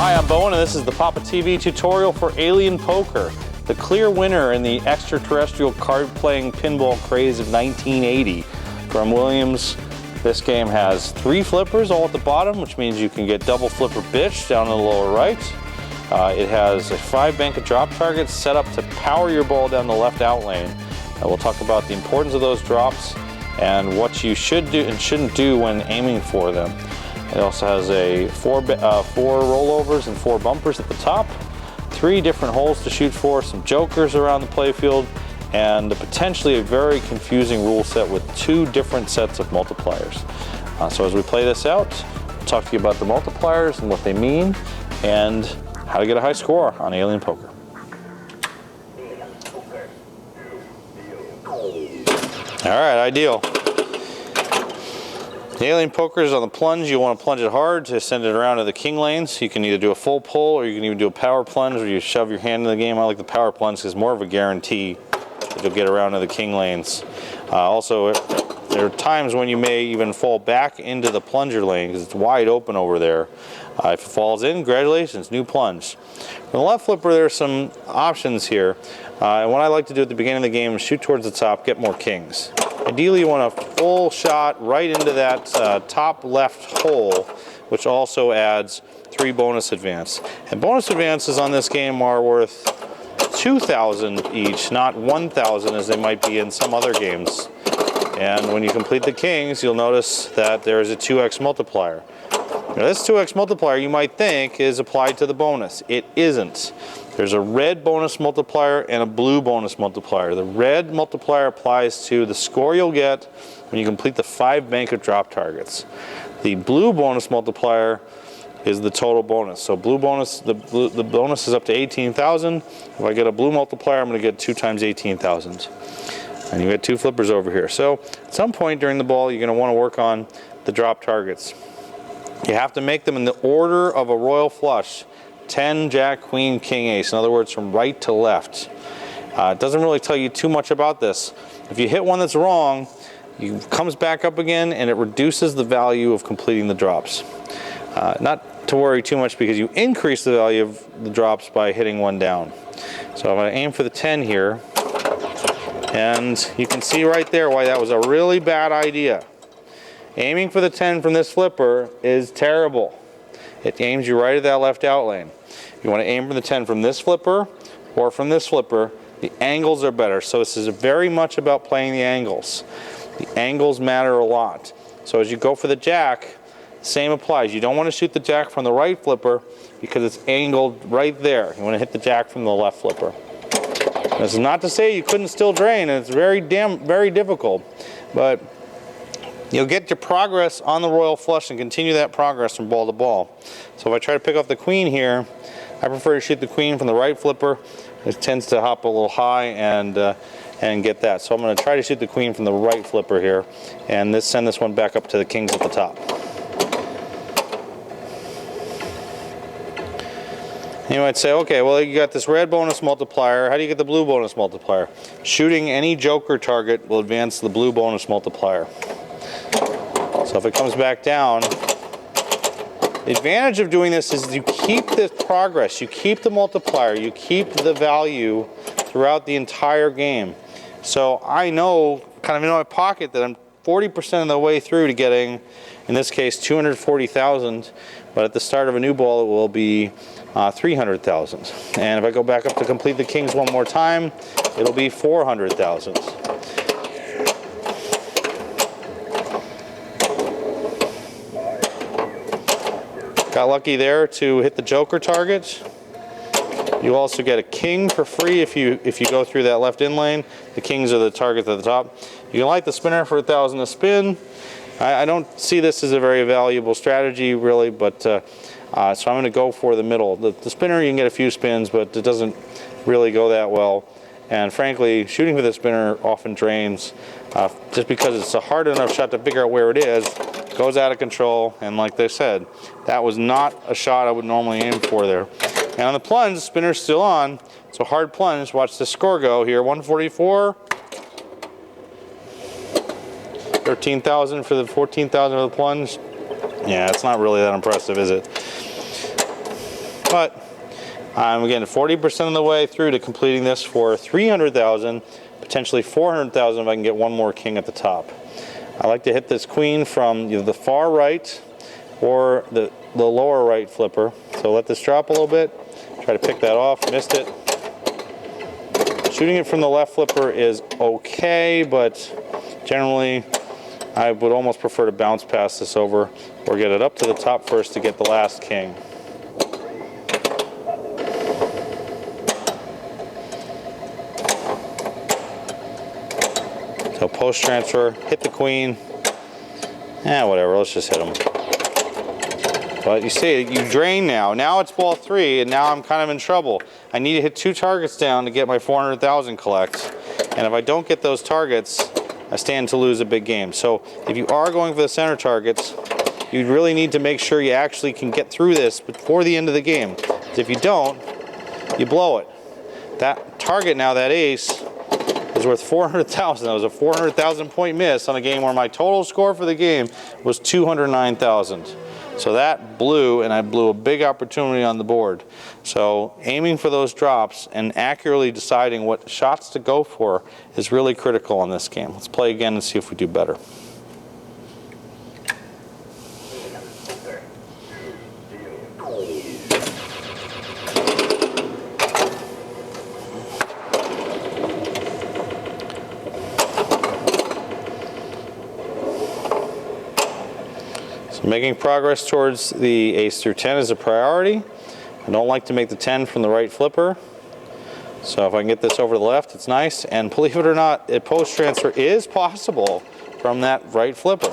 Hi, I'm Bowen, and this is the Papa TV tutorial for Alien Poker, the clear winner in the extraterrestrial card-playing pinball craze of 1980 from Williams. This game has 3 flippers all at the bottom, which means you can get double flipper bitch down in the lower right. It has a 5 bank of drop targets set up to power your ball down the left out lane. We'll talk about the importance of those drops and what you should do and shouldn't do when aiming for them. It also has a 4 rollovers and 4 bumpers at the top, 3 different holes to shoot for, some jokers around the playfield, and potentially a very confusing rule set with 2 different sets of multipliers. So as we play this out, we'll talk to you about the multipliers and what they mean, and how to get a high score on Alien Poker. All right, ideal. The Alien Poker is on the plunge. You want to plunge it hard to send it around to the king lanes. You can either do a full pull or you can even do a power plunge where you shove your hand in the game. I like the power plunge because it's more of a guarantee that you'll get around to the king lanes. Also, there are times when you may even fall back into the plunger lane because it's wide open over there. If it falls in, congratulations, new plunge. For the left flipper, there are some options here. And what I like to do at the beginning of the game is shoot towards the top, get more kings. Ideally, you want a full shot right into that top left hole, which also adds 3 bonus advance. And bonus advances on this game are worth 2,000 each, not 1,000 as they might be in some other games. And when you complete the kings, you'll notice that there is a 2x multiplier. Now, this 2x multiplier you might think is applied to the bonus. It isn't. There's a red bonus multiplier and a blue bonus multiplier. The red multiplier applies to the score you'll get when you complete the 5 bank of drop targets. The blue bonus multiplier is the total bonus. So blue bonus, the bonus is up to 18,000. If I get a blue multiplier, I'm going to get 2 times 18,000. And you get 2 flippers over here. So at some point during the ball, you're going to want to work on the drop targets. You have to make them in the order of a royal flush. 10, Jack, Queen, King, Ace. In other words, from right to left. It doesn't really tell you too much about this. If you hit one that's wrong, it comes back up again and it reduces the value of completing the drops. Not to worry too much because you increase the value of the drops by hitting one down. So I'm going to aim for the 10 here. And you can see right there why that was a really bad idea. Aiming for the 10 from this flipper is terrible. It aims you right at that left out lane. You want to aim for the 10 from this flipper or from this flipper. The angles are better. So this is very much about playing the angles. The angles matter a lot. So as you go for the jack, same applies. You don't want to shoot the jack from the right flipper because it's angled right there. You want to hit the jack from the left flipper. This is not to say you couldn't still drain, and it's very difficult. But you'll get your progress on the royal flush and continue that progress from ball to ball. So if I try to pick up the queen here, I prefer to shoot the queen from the right flipper. It tends to hop a little high and get that. So I'm going to try to shoot the queen from the right flipper here, and send this one back up to the kings at the top. You might say, okay, well, you got this red bonus multiplier. How do you get the blue bonus multiplier? Shooting any joker target will advance the blue bonus multiplier. So if it comes back down, the advantage of doing this is you keep the progress, you keep the multiplier, you keep the value throughout the entire game. So I know, kind of in my pocket, that I'm 40% of the way through to getting, in this case, 240,000, but at the start of a new ball it will be 300,000. And if I go back up to complete the kings one more time, it'll be 400,000. Got lucky there to hit the joker target. You also get a king for free if you go through that left in lane. The kings are the targets at the top. You can light the spinner for 1,000 a spin. I don't see this as a very valuable strategy really, but so I'm going to go for the middle. The spinner you can get a few spins, but it doesn't really go that well. And frankly, shooting for the spinner often drains just because it's a hard enough shot to figure out where it is. Goes out of control, and like they said, that was not a shot I would normally aim for there. And on the plunge, the spinner's still on, so hard plunge. Watch the score go here, 144. 13,000 for the 14,000 for the plunge. Yeah, it's not really that impressive, is it? But I'm again 40% of the way through to completing this for 300,000, potentially 400,000 if I can get one more king at the top. I like to hit this queen from either the far right or the lower right flipper. So let this drop a little bit, try to pick that off, missed it. Shooting it from the left flipper is okay, but generally I would almost prefer to bounce past this over or get it up to the top first to get the last king. So post transfer, hit the queen, whatever, let's just hit him. But you see, you drain now. Now it's ball 3, and now I'm kind of in trouble. I need to hit 2 targets down to get my 400,000 collect. And if I don't get those targets, I stand to lose a big game. So if you are going for the center targets, you really need to make sure you actually can get through this before the end of the game. If you don't, you blow it. That target now, that ace, is worth 400,000. That was a 400,000 point miss on a game where my total score for the game was 209,000. So that blew, and I blew a big opportunity on the board. So aiming for those drops and accurately deciding what shots to go for is really critical in this game. Let's play again and see if we do better. Making progress towards the ace through 10 is a priority. I don't like to make the 10 from the right flipper. So if I can get this over to the left, it's nice. And believe it or not, a post transfer is possible from that right flipper.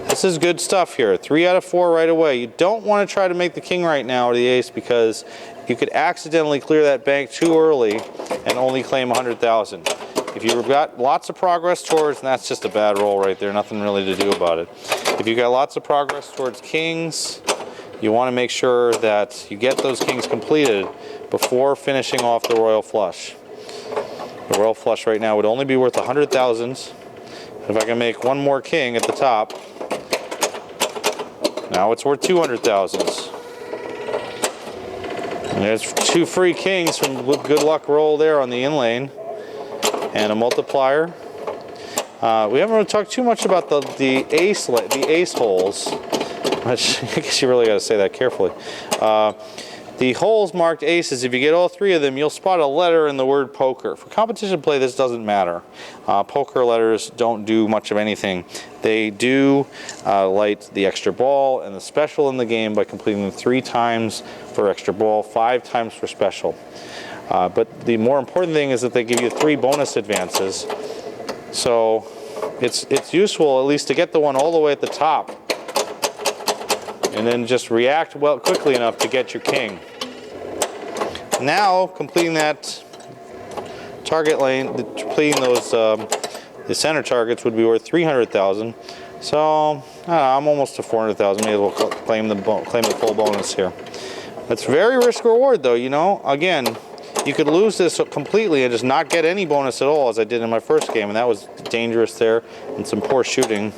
This is good stuff here. 3 out of 4 right away. You don't want to try to make the king right now or the ace because you could accidentally clear that bank too early and only claim 100,000. If you've got lots of progress towards, and that's just a bad roll right there, nothing really to do about it. If you've got lots of progress towards kings, you want to make sure that you get those kings completed before finishing off the royal flush. The royal flush right now would only be worth 100,000. If I can make one more king at the top, now it's worth 200,000. And there's 2 free kings from good luck roll there on the in lane. And a multiplier. We haven't really talked too much about the ace holes. I guess you really got to say that carefully. The holes marked aces, if you get all 3 of them, you'll spot a letter in the word poker. For competition play, this doesn't matter. Poker letters don't do much of anything. They do light the extra ball and the special in the game by completing them 3 times for extra ball, 5 times for special. But the more important thing is that they give you 3 bonus advances. So it's useful at least to get the one all the way at the top and then just react well quickly enough to get your king. Now completing that target lane, completing those the center targets would be worth 300,000. So I'm almost to 400,000. Maybe we'll claim the full bonus here. It's very risk reward though, you know. Again, you could lose this completely and just not get any bonus at all, as I did in my first game, and that was dangerous there and some poor shooting.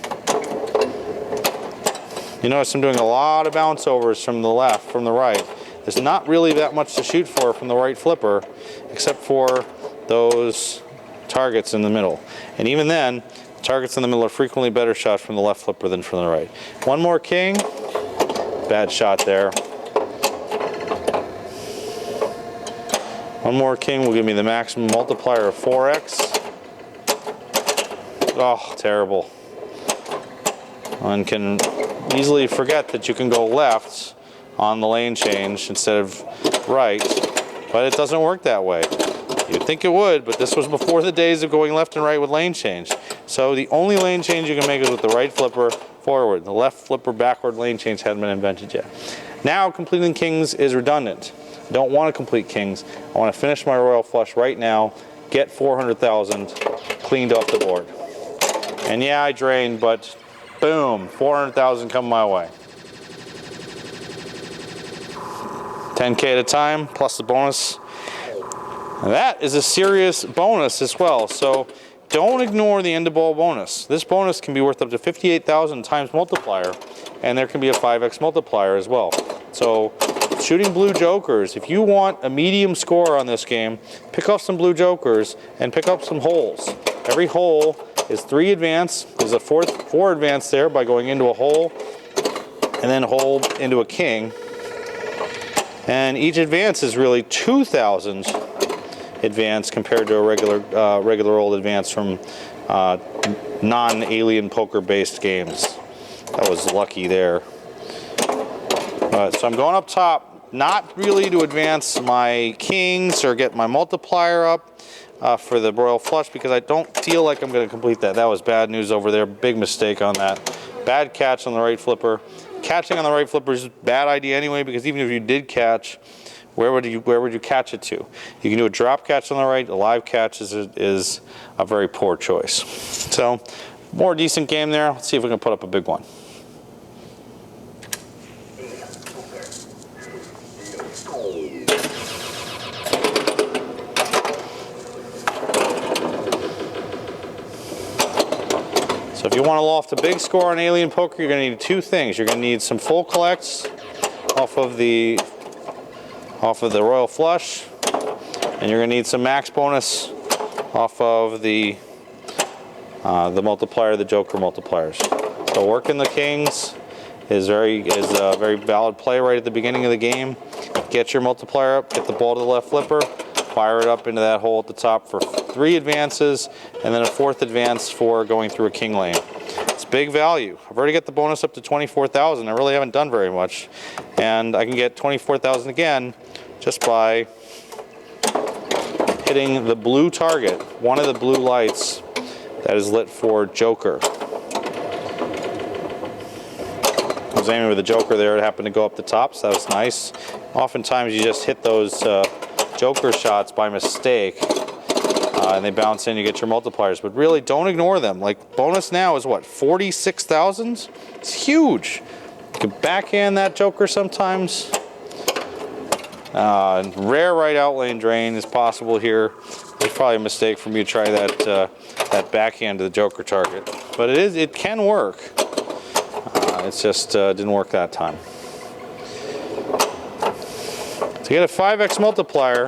You notice I'm doing a lot of bounce overs from the left, from the right. There's not really that much to shoot for from the right flipper, except for those targets in the middle. And even then, targets in the middle are frequently better shots from the left flipper than from the right. One more king, bad shot there. One more king will give me the maximum multiplier of 4x. Oh, terrible. One can easily forget that you can go left on the lane change instead of right, but it doesn't work that way. You'd think it would, but this was before the days of going left and right with lane change. So the only lane change you can make is with the right flipper forward. The left flipper backward lane change hadn't been invented yet. Now completing kings is redundant. I don't want to complete kings. I want to finish my royal flush right now, get 400,000 cleaned off the board. And yeah, I drained, but boom, 400,000 come my way. 10K at a time, plus the bonus. And that is a serious bonus as well, so don't ignore the end of ball bonus. This bonus can be worth up to 58,000 times multiplier, and there can be a 5x multiplier as well. So shooting blue jokers. If you want a medium score on this game, pick up some blue jokers and pick up some holes. Every hole is 3 advance. There's a 4 advance there by going into a hole and then hole into a king. And each advance is really 2,000 advance compared to a regular old advance from non-alien poker based games. That was lucky there. So I'm going up top, not really to advance my kings or get my multiplier up for the royal flush, because I don't feel like I'm going to complete that. That was bad news over there. Big mistake on that. Bad catch on the right flipper. Catching on the right flipper is a bad idea anyway, because even if you did catch, where would you catch it to? You can do a drop catch on the right. A live catch is a very poor choice. So, more decent game there. Let's see if we can put up a big one. So if you want to loft a big score on Alien Poker, you're going to need 2 things. You're going to need some full collects off of the royal flush, and you're going to need some max bonus off of the multiplier, the joker multipliers. So working the kings is a very valid play right at the beginning of the game. Get your multiplier up, get the ball to the left flipper, fire it up into that hole at the top for 3 advances, and then a 4th advance for going through a king lane. It's big value. I've already got the bonus up to 24,000. I really haven't done very much, and I can get 24,000 again just by hitting the blue target, one of the blue lights that is lit for joker. I was aiming with the joker there. It happened to go up the top, so that was nice. Oftentimes you just hit those joker shots by mistake, and they bounce in, you get your multipliers, but really don't ignore them. Like, bonus now is what, 46,000? It's huge. You can backhand that joker sometimes. Rare right out lane drain is possible here. It's probably a mistake for me to try that backhand to the joker target, but it can work. It's just didn't work that time. To get a 5x multiplier,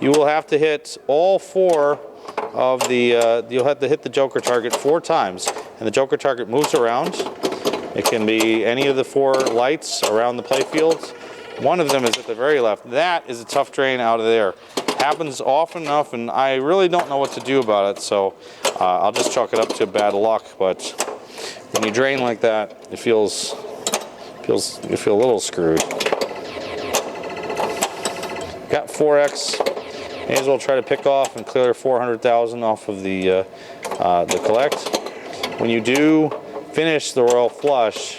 you will have to hit all 4 of the, you'll have to hit the joker target 4 times, and the joker target moves around. It can be any of the 4 lights around the playfield. One of them is at the very left. That is a tough drain out of there. Happens often enough, and I really don't know what to do about it, so I'll just chalk it up to bad luck. But when you drain like that, you feel a little screwed. Got 4x. May as well try to pick off and clear 400,000 off of the collect. When you do finish the royal flush,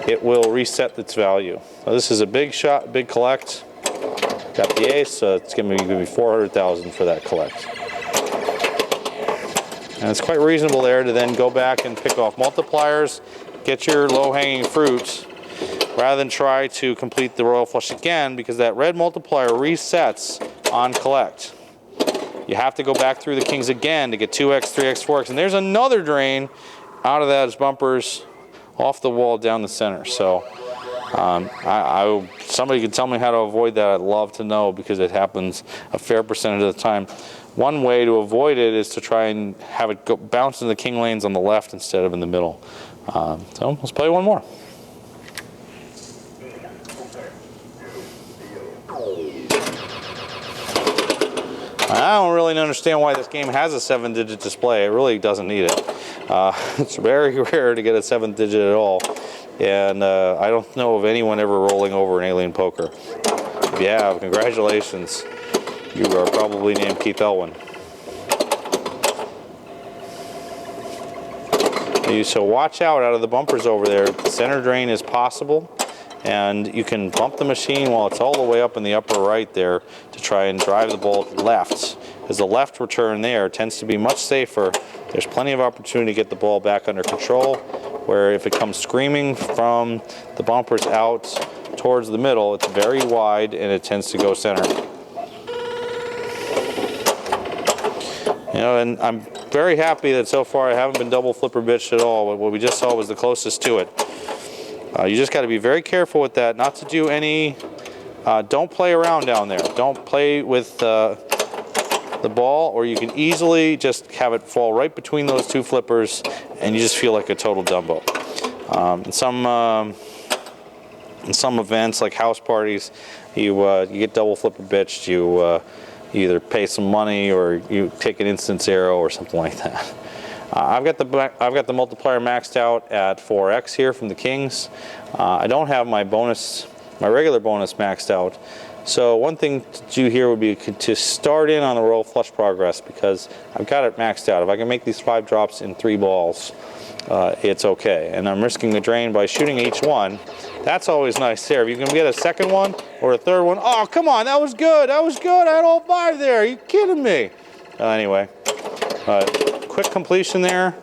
it will reset its value. So this is a big shot, big collect. Got the ace, so it's going to be 400,000 for that collect. And it's quite reasonable there to then go back and pick off multipliers, get your low-hanging fruit, rather than try to complete the royal flush again, because that red multiplier resets on collect. You have to go back through the kings again to get 2x, 3x, 4x, and there's another drain out of those bumpers off the wall down the center. So somebody could tell me how to avoid that. I'd love to know, because it happens a fair percentage of the time. One way to avoid it is to try and have it bounce in the king lanes on the left instead of in the middle. So let's play one more. I don't really understand why this game has a 7-digit display. It really doesn't need it. It's very rare to get a 7th digit at all. And I don't know of anyone ever rolling over in Alien Poker. If you have, congratulations. You are probably named Keith Elwin. So watch out of the bumpers over there. The center drain is possible, and you can bump the machine while it's all the way up in the upper right there to try and drive the ball left. As the left return there tends to be much safer. There's plenty of opportunity to get the ball back under control, where if it comes screaming from the bumpers out towards the middle, it's very wide and it tends to go center. You know, and I'm very happy that so far I haven't been double flipper bitched at all. What we just saw was the closest to it. You just got to be very careful with that, not to do any don't play around down there. Don't play with the ball, or you can easily just have it fall right between those two flippers, and you just feel like a total Dumbo. In some events, like house parties, you get double flipper bitched. You either pay some money or you take an instant zero or something like that. I've got the multiplier maxed out at 4x here from the kings. I don't have my regular bonus maxed out. So one thing to do here would be to start in on the royal flush progress, because I've got it maxed out. If I can make these 5 drops in 3 balls, it's okay. And I'm risking the drain by shooting each one. That's always nice there. If you can get a second one or a third one, oh, come on, that was good. That was good. I had all 5 there. Are you kidding me? Anyway, quick completion there,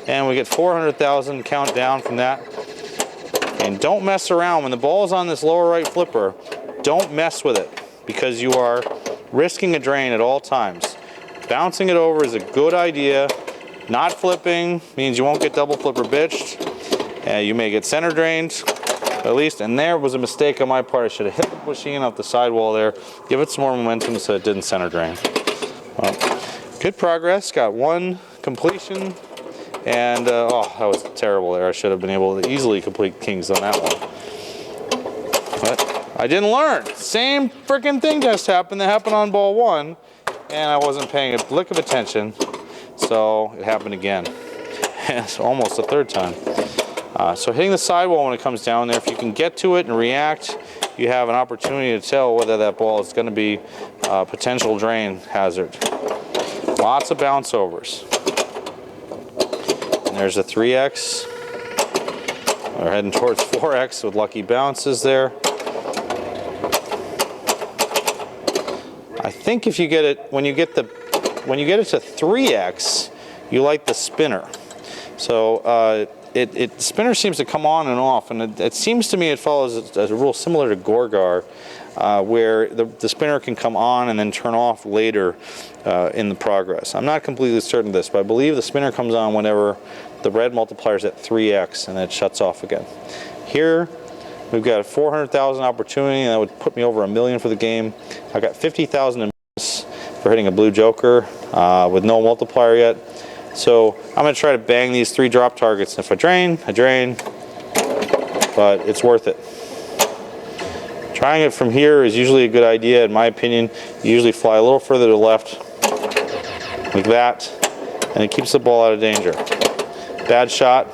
and we get 400,000 count down from that. And don't mess around. When the ball is on this lower right flipper, don't mess with it, because you are risking a drain at all times. Bouncing it over is a good idea. Not flipping means you won't get double flipper bitched. You may get center drained, at least. And there was a mistake on my part. I should have hit the machine off the sidewall there. Give it some more momentum so it didn't center drain. Well, good progress. Got 1 completion. And, oh, that was terrible there. I should have been able to easily complete kings on that one. But I didn't learn. Same freaking thing just happened that happened on ball 1. And I wasn't paying a lick of attention. So it happened again. It's almost a 3rd time. So hitting the sidewall when it comes down there, if you can get to it and react, you have an opportunity to tell whether that ball is going to be a potential drain hazard. Lots of bounce overs. And there's a 3x. We're heading towards 4x with lucky bounces there. I think if you get it, when you get it to 3x, you like the spinner. So the spinner seems to come on and off, and it seems to me it follows a rule similar to Gorgar, where the spinner can come on and then turn off later in the progress. I'm not completely certain of this, but I believe the spinner comes on whenever the red multiplier is at 3x, and then it shuts off again. Here, we've got a 400,000 opportunity, and that would put me over $1 million for the game. I've got 50,000 in bonus for hitting a blue joker with no multiplier yet. So I'm going to try to bang these 3 drop targets. And if I drain, but it's worth it. Trying it from here is usually a good idea, in my opinion. You usually fly a little further to the left, like that, and it keeps the ball out of danger. Bad shot.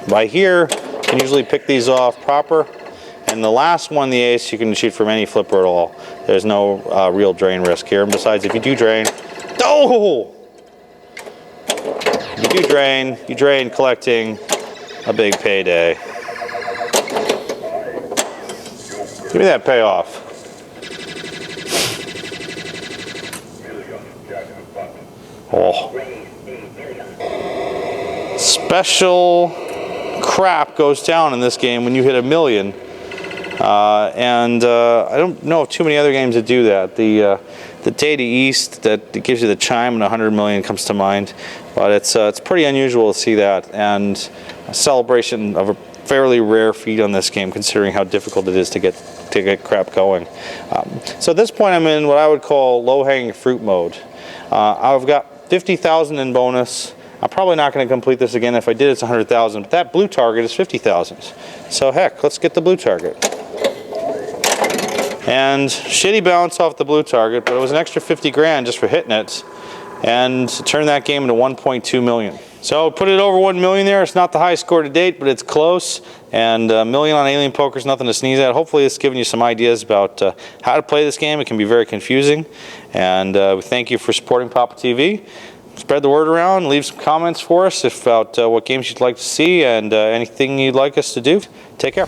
By here, you can usually pick these off proper. And the last one, the ace, you can shoot from any flipper at all. There's no real drain risk here. And besides, if you do drain, oh! If you do drain, you drain collecting a big payday. Give me that payoff. Oh. Special crap goes down in this game when you hit $1 million. I don't know of too many other games that do that. The Data East that gives you the chime and 100 million comes to mind, but it's pretty unusual to see that, and a celebration of a fairly rare feat on this game, considering how difficult it is to get crap going. So at this point, I'm in what I would call low-hanging fruit mode. I've got 50,000 in bonus. I'm probably not going to complete this again. If I did, it's 100,000. But that blue target is 50,000. So heck, let's get the blue target. And shitty bounce off the blue target, but it was an extra 50 grand just for hitting it, and turn that game into 1.2 million. So put it over 1 million there. It's not the highest score to date, but it's close. And $1 million on Alien Poker is nothing to sneeze at. Hopefully it's given you some ideas about how to play this game. It can be very confusing. And we thank you for supporting Papa TV. Spread the word around. Leave some comments for us about what games you'd like to see and anything you'd like us to do. Take care.